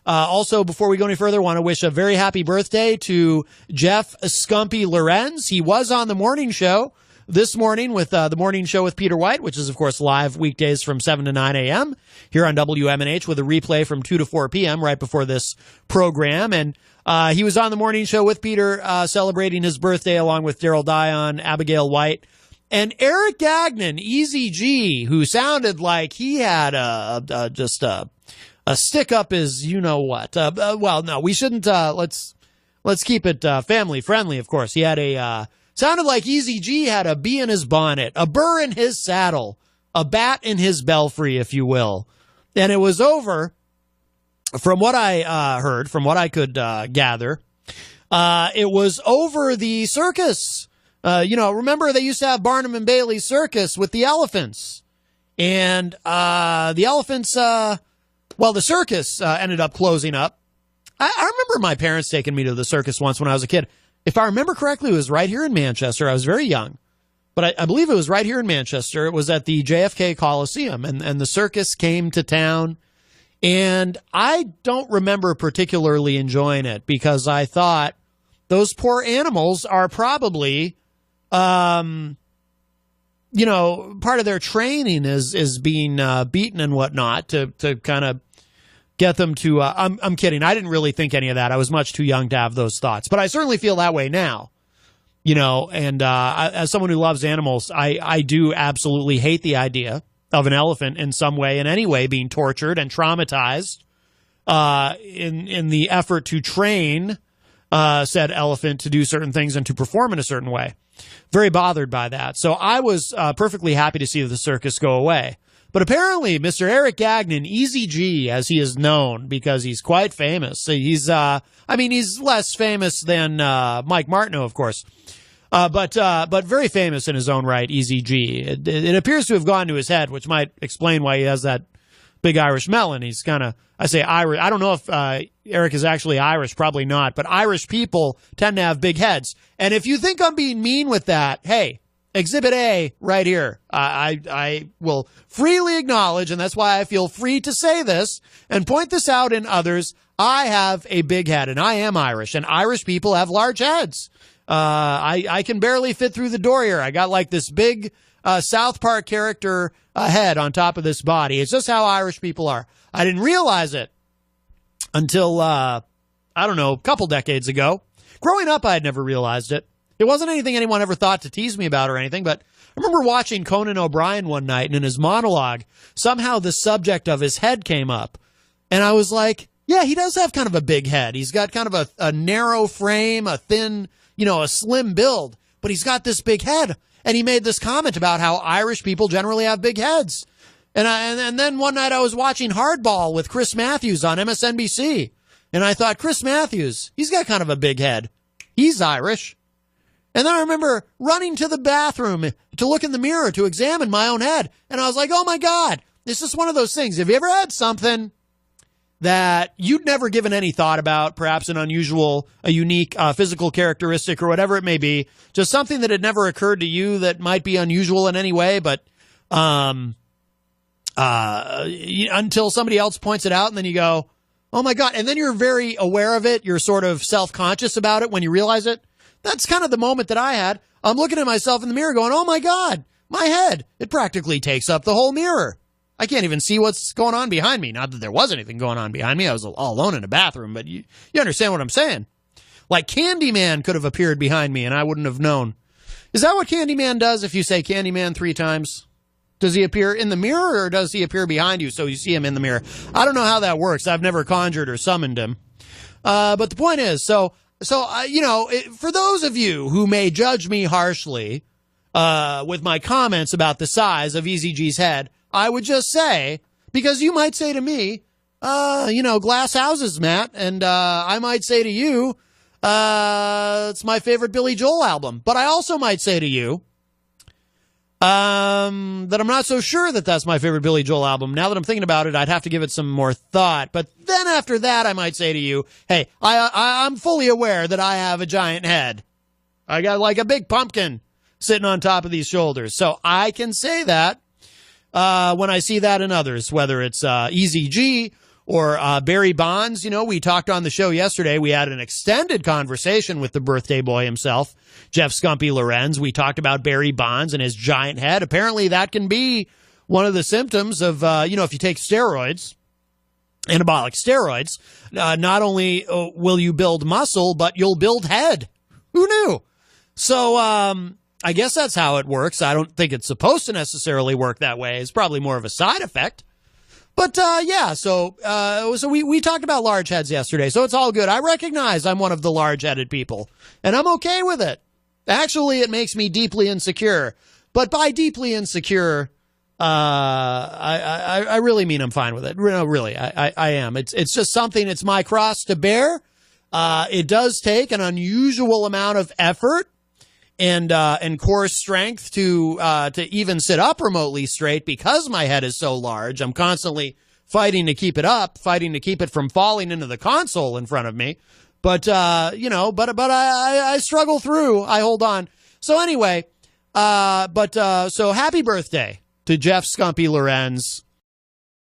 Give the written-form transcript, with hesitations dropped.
Also, before we go any further, want to wish a very happy birthday to Jeff Scumpy Lorenz. He was on the morning show this morning with the Morning Show with Peter White, which is, of course, live weekdays from 7 to 9 a.m. here on WMNH with a replay from 2 to 4 p.m. right before this program. And he was on the Morning Show with Peter celebrating his birthday along with Daryl Dion, Abigail White, and Eric Gagnon, Easy G, who sounded like he had just a stick up his you-know-what. Well, no, we shouldn't. Let's keep it family-friendly, of course. He had sounded like Easy G had a bee in his bonnet, a burr in his saddle, a bat in his belfry, if you will. And it was over, from what I heard, from what I could gather, it was over the circus. Remember they used to have Barnum and Bailey Circus with the elephants. And the elephants, the circus ended up closing up. I remember my parents taking me to the circus once when I was a kid. If I remember correctly, it was right here in Manchester. I was very young, but I believe it was right here in Manchester. It was at the JFK Coliseum, and the circus came to town. And I don't remember particularly enjoying it because I thought those poor animals are probably, part of their training is being beaten and whatnot to kind of get them to, I'm kidding. I didn't really think any of that. I was much too young to have those thoughts, but I certainly feel that way now, and as someone who loves animals, I do absolutely hate the idea of an elephant in some way, in any way, being tortured and traumatized, in the effort to train, said elephant to do certain things and to perform in a certain way. Very bothered by that. So I was, perfectly happy to see the circus go away. But apparently, Mr. Eric Gagnon, Easy G, as he is known, because he's quite famous. He's less famous than Mike Martineau, of course, but very famous in his own right. Easy G. It appears to have gone to his head, which might explain why he has that big Irish melon. He's kind of, I say Irish. I don't know if Eric is actually Irish, probably not. But Irish people tend to have big heads. And if you think I'm being mean with that, hey. Exhibit A right here. I will freely acknowledge, and that's why I feel free to say this and point this out in others. I have a big head, and I am Irish, and Irish people have large heads. I can barely fit through the door here. I got like this big South Park character head on top of this body. It's just how Irish people are. I didn't realize it until, a couple decades ago. Growing up, I had never realized it. It wasn't anything anyone ever thought to tease me about or anything, but I remember watching Conan O'Brien one night, and in his monologue, somehow the subject of his head came up. And I was like, yeah, he does have kind of a big head. He's got kind of a narrow frame, a thin, a slim build, but he's got this big head. And he made this comment about how Irish people generally have big heads. And then one night I was watching Hardball with Chris Matthews on MSNBC. And I thought, Chris Matthews, he's got kind of a big head. He's Irish. And then I remember running to the bathroom to look in the mirror to examine my own head. And I was like, oh my God, this is one of those things. Have you ever had something that you'd never given any thought about, perhaps an unusual, a unique physical characteristic or whatever it may be, just something that had never occurred to you that might be unusual in any way, but until somebody else points it out, and then you go, oh my God. And then you're very aware of it. You're sort of self-conscious about it when you realize it. That's kind of the moment that I had. I'm looking at myself in the mirror going, oh my God, my head, it practically takes up the whole mirror. I can't even see what's going on behind me. Not that there was anything going on behind me. I was all alone in a bathroom, but you understand what I'm saying. Like Candyman could have appeared behind me and I wouldn't have known. Is that what Candyman does if you say Candyman 3 times? Does he appear in the mirror or does he appear behind you so you see him in the mirror? I don't know how that works. I've never conjured or summoned him. But the point is, So, for those of you who may judge me harshly with my comments about the size of Easy G's head, I would just say, because you might say to me, glass houses, Matt, and I might say to you, it's my favorite Billy Joel album. But I also might say to you that I'm not so sure that that's my favorite Billy Joel album. Now that I'm thinking about it, I'd have to give it some more thought. But then after that, I might say to you, hey, I'm fully aware that I have a giant head. I got like a big pumpkin sitting on top of these shoulders. So I can say that when I see that in others, whether it's Easy G Or Barry Bonds, we talked on the show yesterday. We had an extended conversation with the birthday boy himself, Jeff Scumpy Lorenz. We talked about Barry Bonds and his giant head. Apparently that can be one of the symptoms of, if you take steroids, anabolic steroids, not only will you build muscle, but you'll build head. Who knew? So I guess that's how it works. I don't think it's supposed to necessarily work that way. It's probably more of a side effect. But, so we talked about large heads yesterday, so it's all good. I recognize I'm one of the large-headed people, and I'm okay with it. Actually, it makes me deeply insecure. But by deeply insecure, I really mean I'm fine with it. No, really, I am. It's just something, it's my cross to bear. It does take an unusual amount of effort and core strength to even sit up remotely straight because my head is so large. I'm constantly fighting to keep it up, fighting to keep it from falling into the console in front of me. But I struggle through. I hold on. So anyway, so happy birthday to Jeff Scumpy Lorenz.